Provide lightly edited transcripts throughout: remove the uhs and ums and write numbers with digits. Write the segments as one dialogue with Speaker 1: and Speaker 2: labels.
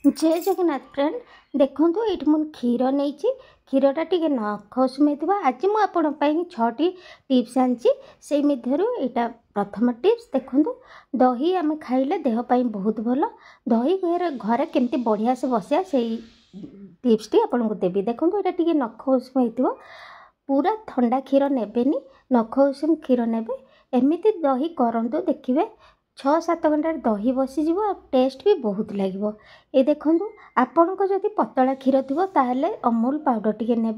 Speaker 1: जय जगन्नाथ फ्रेंड देखूँ ये मुझे क्षीर नहीं क्षीरटा टी नख उषुम आज मुझे 6टी टिप्स आनी से यहाँ प्रथम टिप्स देखूँ दही आम खाइले देहपाई बहुत भल दही घरे केमती बढ़िया से बसिया से टिप्स टी आपको देवी देखूँ यहाँ टी नख उषुम हो पूरा ठंडा क्षीर नेबेनी नख उषुम क्षीर नेबे एमती दही करंतु देखिए 6-7 घंटार दही बसीज टेस्ट भी बहुत लगे। ये देखूँ आपण को जदि पतला क्षीर थी ताहले अमूल पाउडर टी ने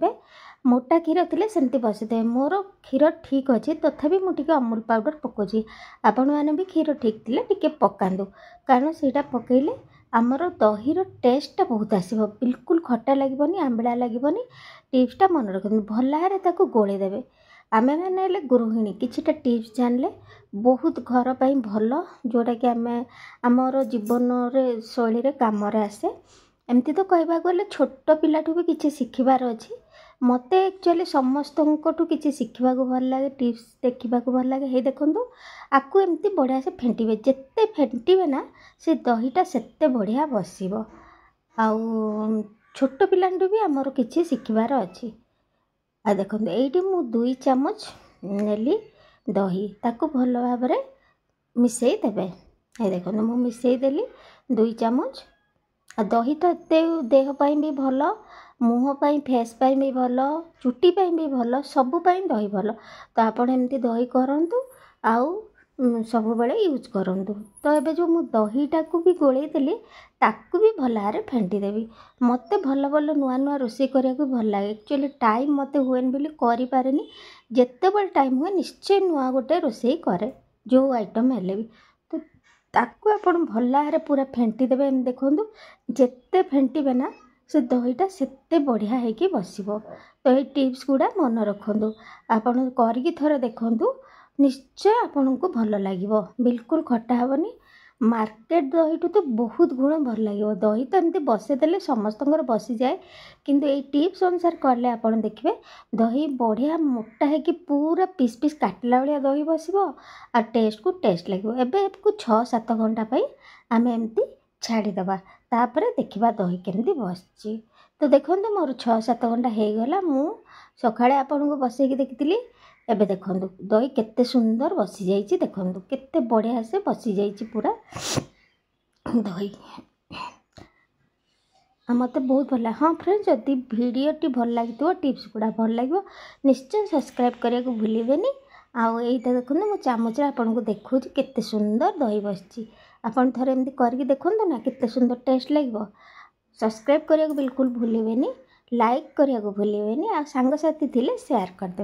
Speaker 1: मोटा क्षीर थी सेमती बसीदे मोर क्षीर ठीक अच्छे तथापि मुझे अमूल पाउडर पकाउची आपण मैंने भी क्षीर ठीक थे पकातु कारण से पकईले आमर दहीर टेस्टा बहुत आसो बिल्कुल खट्टा लगे आंबला लगे टिप्सटा मन रखते भल गोलेदेवे आम मैंने गृहिणी किछिटा टिप्स जानले बहुत घर पर भल जोटा कि आम आमर जीवन शैली रे काम आसे एमती तो कहवा गले छोट पिलाठू भी किसी शिखबार अच्छी मत एक्चुअली समस्त किसी शिखा भल लगे टिप्स देखा भल लगे हे देखूँ आपको एमती बढ़िया से फेंटे जिते फेंटे ना से दहीटा सेते बढ़िया बसब आउ छोट पिलाठू भी आमर किसी शिखबार अच्छी आ देखो ये मु 2 चामच नेली दही ताको भल भाव मिसई देवे ये देखो मु मिसई देली 2 चामच आ दही तो एते देहपाई भी भल मुँह पाई फेस पाई भी भल चुटी पाई भी भल सबु पाई दही भल तो आपण एमती दही करंतु आउ सब बेले यूज करंतु तो एबे जो मु दहीटा को भी गोलई देली ताकू भी भल भाव फेंटी देवी मते भल भल नुआ नुआ रोषे करिया को भल लगे एक्चुअली टाइम मते हुएन बोली करि पारेनी जेते बल टाइम हुए निश्चय नुआ गोटे रोषे करे जो आइटम हेले भी तो ताकू आपण भल भाव पूरा फेंटी देवे एम देखंतु जेते फेंटीबे ना से दहीटा सेते बढ़िया होगी बसब तो ये टिप्स गुड़ा मन रखु आपड़ करके थोड़े देखूँ निश्चय आपन को भल लगे बिल्कुल खट्टा हेनी मार्केट दही तो बहुत गुण भल लगे दही तो एमती बसईदे समस्त बसी जाए किंतु ये टिप्स अनुसार कले आप देखिए दही बढ़िया मोटा है कि पूरा पीस पीस काटला भाया दही बसब आ टेस्ट को टेस्ट लगे एबे को 6-7 घंटा आम एमती छाड़ीदबा तापर देखा दही केमती बसची तो देखो मोर 6-7 घंटा हो गला मु सकाळे आपन को बसैकी देखी एबे देखो दही केते सुंदर बसी जाइए देखो केते बढ़िया से बसी जाइए पूरा दही मत बहुत भल हाँ फ्रेंड जदि भिडटी भल लगी टिप्स गुड़ा भल लगे निश्चय सब्सक्राइब करने को भूलें आउ यहीटा देखो मो चामच आपन को देखूँ केते सुंदर दही बसची आपन थोड़े एमती करके देखो ना केते सुंदर टेस्ट लगे सब्सक्राइब करने को बिल्कुल भूलें लाइक करने को भूलें आ सांगसाथी थिले शेयर करदे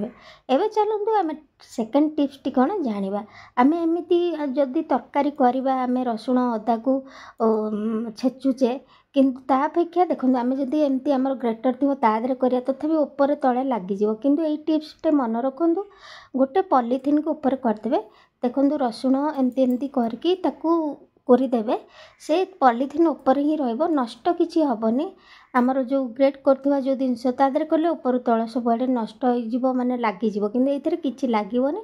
Speaker 1: एवं चलतु आम सेकेंड टिप्स टी कौन जाना आम एमती जदि तरकारी करवा आम रसुण अदा को छेचुचे किंतु तापेक्षा देखो आम जदि एमती आमर ग्रेटर थी तादे करा तथापि ऊपर तले लगिज किंतु ये टिप्स टे मन रखु गोटे पॉलीथिन को ऊपर करदे देखो रसुण एमती एमती करके कोरीदेवे से पॉलीथिन ऊपर ही रहिबो नष्ट किछि हबनी आमर जो ग्रेट करथुवा जो जिनस तादरे कले ऊपर तल सब आड़े नष्ट हो माने लागिजिवो किंतु एथिरे किछि लागिवोनी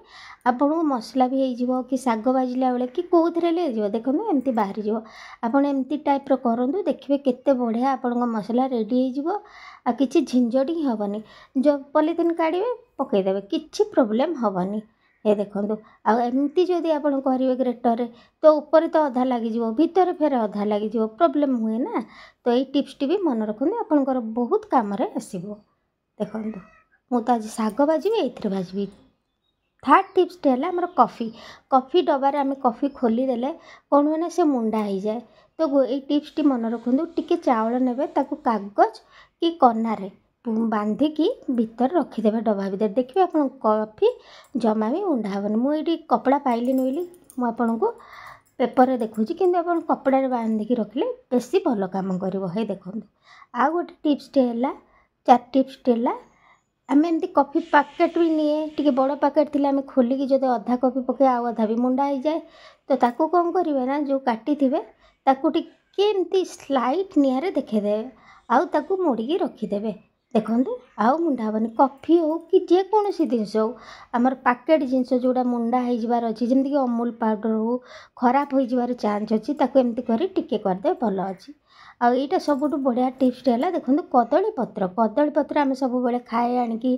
Speaker 1: आपन मसला भी होइजिवो कि साग बाजिला बेले कि कोउथरे ले जिवो देखो एमती बाहरी जिवो आपन एमती टाइप रो करंतु देखिबे केते बढ़िया आपन मसला रेडी होइजिवो आ किछि झिंझटी हबनी जो पॉलीथिन काढिबे पकई देबे किछि प्रॉब्लम हबनी ये देखो आमती जदि आप करेंगे ग्रेटर तो ऊपर तो अधा लगिज भितर फेर अधा लगिज प्रोब्लेम हुए ना तो ये टिप्स टी भी मन रखते आपंकर बहुत कम आसो देखो मुझे आज शाग भाजी ये भाजी थर्ड टिप्स है आम कॉफी डबार आम कॉफी खोलीदे कौन मैंने से मुंडा हो जाए तो ये टिप्स टी मन रखु टिके चाउल ने कागज कि कनारे बांधिकी भीतर रखीदे डबा भीतर देखिए आप कॉफी जमा भी मुंडा हेनी मुझे कपड़ा पाइली नुईली मुझे पेपर देखुँ कि आप कपड़ा बांधिकी रखिले बेसी भल काम कर देखो आ गोटे टिप्स टे है 4 टिप्स टे है आम एमती कॉफी पैकेट भी निए टी बड़ पैकेट थी आम खोलिकी जब अधा कॉफी पके आधा भी मुंडा हो जाए तो ताकू कौन करेंगे ना जो काटी थे ताकू टिके एमती स्लाइट निआरे देखेदे आउ ताकू मोड़िकी रखीदेवे ଦେଖନ୍ତୁ ଆଉ ମୁଣ୍ଡା ହେବନି। କଫି ହେଉ କି ଯେକୌଣସି ଜିନିଷ ହେଉ ଆମର ପ୍ୟାକେଟ୍ ଜିନିଷ ଯେଉଁଟା ମୁଣ୍ଡା ହେଇଯିବାର ଅଛି, ଯେମିତିକି ଅମୁଲ ପାଉଡ଼ର ହେଉ ଖରାପ ହୋଇଯିବାର ଚାନ୍ସ ଅଛି, ତାକୁ ଏମିତି କରି ଟିକେ କରିଦେବେ ଭଲ ଅଛି। ଆଉ ଏଇଟା ସବୁଠୁ ବଢ଼ିଆ ଟିପ୍ସଟା ହେଲା ଦେଖନ୍ତୁ କଦଳୀପତ୍ର ଆମେ ସବୁବେଳେ ଖାଏ, ଆଣିକି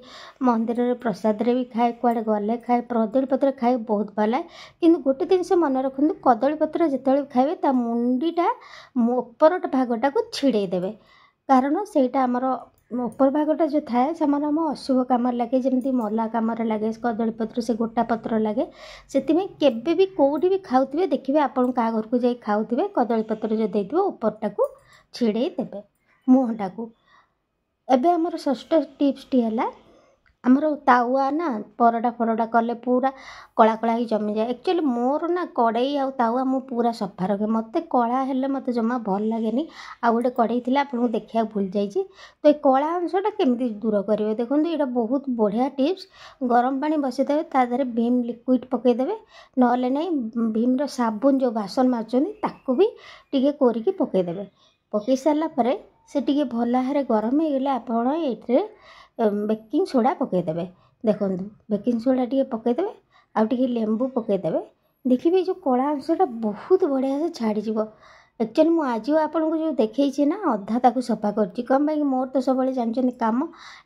Speaker 1: ମନ୍ଦିରରେ ପ୍ରସାଦରେ ବି ଖାଏ, କୁଆଡ଼େ ଗଲେ ଖାଏ, କଦଳୀପତ୍ର ଖାଇ ବହୁତ ଭଲ ଲାଗେ। କିନ୍ତୁ ଗୋଟେ ଜିନିଷ ମନେ ରଖନ୍ତୁ, କଦଳୀପତ୍ର ଯେତେବେଳେ ଖାଇବେ ତା ମୁଣ୍ଡିଟା ଉପର ଭାଗଟାକୁ ଛିଡ଼େଇ ଦେବେ, କାରଣ ସେଇଟା ଆମର ଉପର ଭାଗଟା ଯେଉଁ ଥାଏ ସେମାନେ ଆମ ଅଶୁଭ କାମରେ ଲାଗେ, ଯେମିତି ମଲା କାମରେ ଲାଗେ କଦଳୀପତ୍ର, ସେ ଗୋଟା ପତ୍ର ଲାଗେ। ସେଥିପାଇଁ କେବେ ବି କେଉଁଠି ବି ଖାଉଥିବେ ଦେଖିବେ, ଆପଣ କାହା ଘରକୁ ଯାଇ ଖାଉଥିବେ କଦଳୀପତ୍ର ଯଦି ଦେଇଥିବ ଉପରଟାକୁ ଛିଡ଼େଇ ଦେବେ ମୁହଁଟାକୁ। ଏବେ ଆମର ଷଷ୍ଠ ଟିପ୍ସଟି ହେଲା, ଆମର ତାୱା ନା ପରଟା କଲେ ପୁରା କଳା କଳା ହେଇ ଜମିଯାଏ। ଆକ୍ଚୁଆଲି ମୋର ନା କଡ଼େଇ ଆଉ ତାୱା ମୁଁ ପୁରା ସଫା ରଖେ, ମୋତେ କଳା ହେଲେ ମୋତେ ଜମା ଭଲ ଲାଗେନି। ଆଉ ଗୋଟେ କଡ଼େଇ ଥିଲା ଆପଣଙ୍କୁ ଦେଖିବାକୁ ଭୁଲି ଯାଇଛି, ତ ଏ କଳା ଅଂଶଟା କେମିତି ଦୂର କରିବେ ଦେଖନ୍ତୁ, ଏଇଟା ବହୁତ ବଢ଼ିଆ ଟିପ୍ସ। ଗରମ ପାଣି ବସାଇଦେବେ, ତା ଦେହରେ ଭୀମ୍ ଲିକ୍ୱିଡ଼ ପକାଇଦେବେ, ନହେଲେ ନାହିଁ ଭୀମ୍ର ସାବୁନ ଯେଉଁ ବାସନ ମାଜୁଛନ୍ତି ତାକୁ ବି ଟିକେ କୋରିକି ପକାଇଦେବେ। ପକାଇ ସାରିଲା ପରେ ସେ ଟିକେ ଭଲ ଭାବରେ ଗରମ ହେଇଗଲେ ଆପଣ ଏଇଥିରେ ବେକିଂ ସୋଡ଼ା ପକାଇଦେବେ। ଦେଖନ୍ତୁ ବେକିଂ ସୋଡ଼ା ଟିକେ ପକାଇଦେବେ, ଆଉ ଟିକେ ଲେମ୍ବୁ ପକାଇଦେବେ, ଦେଖିବେ ଏ ଯେଉଁ କଳା ଅଂଶଟା ବହୁତ ବଢ଼ିଆ ସେ ଛାଡ଼ିଯିବ। ଆକ୍ଚୁଆଲି ମୁଁ ଆଜି ଆପଣଙ୍କୁ ଯେଉଁ ଦେଖେଇଛି ନା ଅଧା ତାକୁ ସଫା କରୁଛି, କ'ଣ ପାଇଁ ମୋର ତ ସବୁବେଳେ ଜାଣିଛନ୍ତି କାମ,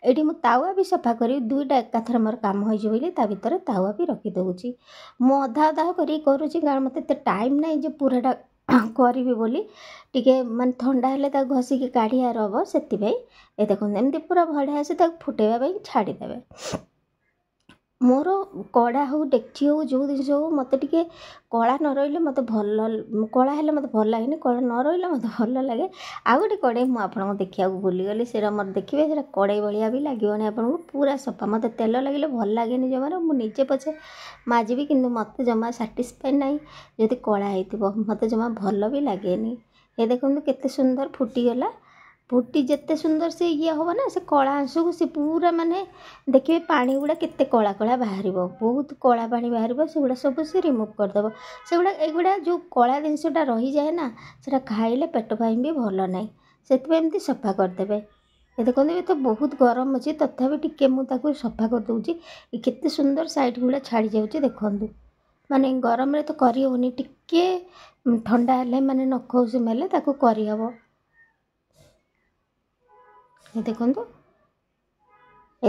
Speaker 1: ଏଇଠି ମୁଁ ତାୱା ବି ସଫା କରିବି, ଦୁଇଟା ଏକାଥରେ ମୋର କାମ ହେଇଯିବ ବୋଲି ତା ଭିତରେ ତାୱା ବି ରଖିଦେଉଛି। ମୁଁ ଅଧା କରିକି କରୁଛି, କାରଣ ମୋତେ ଏତେ ଟାଇମ୍ ନାହିଁ ଯେ ପୁରାଟା କରିବି ବୋଲି, ଟିକେ ମାନେ ଥଣ୍ଡା ହେଲେ ତାକୁ ଘଷିକି କାଢ଼ିବାର ହେବ, ସେଥିପାଇଁ ଏ ଦେଖନ୍ତୁ ଏମିତି ପୁରା ବଢ଼ିଆ ସେ ତାକୁ ଫୁଟାଇବା ପାଇଁ ଛାଡ଼ିଦେବେ। ମୋର କଡ଼ା ହେଉ ଡେକ୍ଚି ହେଉ ଯେଉଁ ଜିନିଷ ହେଉ ମୋତେ ଟିକେ କଳା ନ ରହିଲେ ମୋତେ କଳା ହେଲେ ମୋତେ ଭଲ ଲାଗେନି, କଳା ନ ରହିଲେ ମୋତେ ଭଲ ଲାଗେ। ଆଉ ଗୋଟେ କଡ଼େଇ ମୁଁ ଆପଣଙ୍କୁ ଦେଖିବାକୁ ଭୁଲିଗଲି, ସେଇଟା ମୋର ଦେଖିବେ, ସେଇଟା କଡ଼େଇ ଭଳିଆ ବି ଲାଗିବନି ଆପଣଙ୍କୁ, ପୁରା ସଫା। ମୋତେ ତେଲ ଲାଗିଲେ ଭଲ ଲାଗେନି ଜମାରୁ, ମୁଁ ନିଜେ ପଛେ ମାଜିବି କିନ୍ତୁ ମୋତେ ଜମା ସାଟିସ୍ଫାଏ ନାହିଁ ଯଦି କଳା ହେଇଥିବ, ମୋତେ ଜମା ଭଲ ବି ଲାଗେନି। ଏ ଦେଖନ୍ତୁ କେତେ ସୁନ୍ଦର ଫୁଟିଗଲା, ଫୁଟି ଯେତେ ସୁନ୍ଦର ସେ ହେବ ନା, ସେ କଳା ଅଂଶକୁ ସେ ପୁରା ମାନେ ଦେଖିବେ ପାଣି ଗୁଡ଼ା କେତେ କଳା କଳା ବାହାରିବ, ବହୁତ କଳା ପାଣି ବାହାରିବ, ସେଗୁଡ଼ା ସବୁ ସେ ରିମୁଭ୍ କରିଦେବ। ଏଗୁଡ଼ା ଯେଉଁ କଳା ଜିନିଷଟା ରହିଯାଏ ନା, ସେଟା ଖାଇଲେ ପେଟ ପାଇଁ ବି ଭଲ ନାହିଁ, ସେଥିପାଇଁ ଏମିତି ସଫା କରିଦେବେ। ଏ ଦେଖନ୍ତୁ ଏବେ ତ ବହୁତ ଗରମ ଅଛି, ତଥାପି ଟିକେ ମୁଁ ତାକୁ ସଫା କରିଦେଉଛି, କେତେ ସୁନ୍ଦର ସାଇଡ଼୍ ଗୁଡ଼ା ଛାଡ଼ି ଯାଉଛି ଦେଖନ୍ତୁ। ମାନେ ଗରମରେ ତ କରିହେବନି, ଟିକେ ଥଣ୍ଡା ହେଲେ ମାନେ ନଖ ଉଷୁମ ହେଲେ ତାକୁ କରିହେବ। ଏ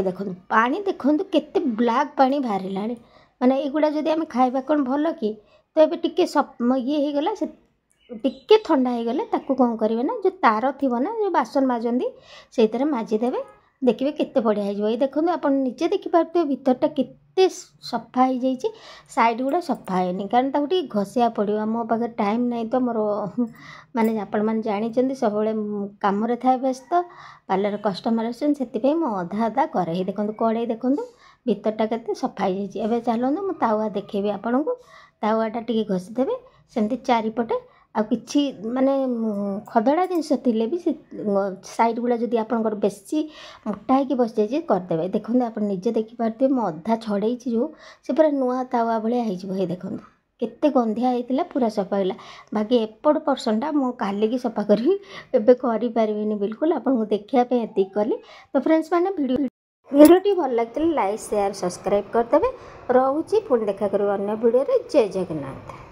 Speaker 1: ଦେଖନ୍ତୁ ପାଣି ଦେଖନ୍ତୁ କେତେ ବ୍ଲାକ୍ ପାଣି ବାହାରିଲାଣି, ମାନେ ଏଗୁଡ଼ା ଯଦି ଆମେ ଖାଇବା କ'ଣ ଭଲ କି? ତ ଏବେ ଟିକେ ଇଏ ହେଇଗଲା, ସେ ଟିକେ ଥଣ୍ଡା ହେଇଗଲେ ତାକୁ କ'ଣ କରିବେ ନା, ଯେଉଁ ତାର ଥିବ ନା ଯେଉଁ ବାସନ ମାଜନ୍ତି ସେଇଥିରେ ମାଜିଦେବେ, ଦେଖିବେ କେତେ ବଢ଼ିଆ ହେଇଯିବ। ଏଇ ଦେଖନ୍ତୁ ଆପଣ ନିଜେ ଦେଖିପାରୁଥିବେ ଭିତରଟା କେତେ ସଫା ହେଇଯାଇଛି, ସାଇଡ଼୍ ଗୁଡ଼ା ସଫା ହେଇନି, କାରଣ ତାକୁ ଟିକେ ଘଷିବାକୁ ପଡ଼ିବ। ମୋ ପାଖରେ ଟାଇମ୍ ନାହିଁ ତ, ମୋର ମାନେ ଆପଣମାନେ ଜାଣିଛନ୍ତି ସବୁବେଳେ କାମରେ ଥାଏ ବ୍ୟସ୍ତ, ପାର୍ଲର କଷ୍ଟମର୍ ଆସୁଛନ୍ତି, ସେଥିପାଇଁ ମୁଁ ଅଧା କରେ। ଦେଖନ୍ତୁ କଡ଼େଇ ଦେଖନ୍ତୁ ଭିତରଟା କେତେ ସଫା ହେଇଯାଇଛି। ଏବେ ଚାଲନ୍ତୁ ମୁଁ ତାୱା ଦେଖେଇବି ଆପଣଙ୍କୁ। ତାୱାଟା ଟିକେ ଘଷିଦେବେ ସେମିତି ଚାରିପଟେ, ଆଉ କିଛି ମାନେ ଖଦଡ଼ା ଜିନିଷ ଥିଲେ ବି ସେ ସାଇଡ଼୍ ଗୁଡ଼ା ଯଦି ଆପଣଙ୍କର ବେଶୀ ମୋଟା ହେଇକି ବସିଯାଇଛି କରିଦେବେ। ଦେଖନ୍ତୁ ଆପଣ ନିଜେ ଦେଖିପାରୁଥିବେ ମୁଁ ଅଧା ଛଡ଼େଇଛି, ଯେଉଁ ସେ ପୁରା ନୂଆ ତାୱା ଭଳିଆ ହେଇଯିବ। ହେଇ ଦେଖନ୍ତୁ କେତେ ଗନ୍ଧିଆ ହେଇଥିଲା, ପୁରା ସଫା ହେଲା। ବାକି ଏପଟ ପର୍ସନଟା ମୁଁ କାଲିକି ସଫା କରିବି, ଏବେ କରିପାରିବିନି ବିଲକୁଲ, ଆପଣଙ୍କୁ ଦେଖିବା ପାଇଁ ଏତିକି କଲି। ତ ଫ୍ରେଣ୍ଡସ୍ ମାନେ ଭିଡ଼ିଓଟି ଭଲ ଲାଗିଥିଲେ ଲାଇକ୍ ସେୟାର ସବସ୍କ୍ରାଇବ୍ କରିଦେବେ। ରହୁଛି, ପୁଣି ଦେଖା କରିବ ଅନ୍ୟ ଭିଡ଼ିଓରେ। ଜୟ ଜଗନ୍ନାଥ।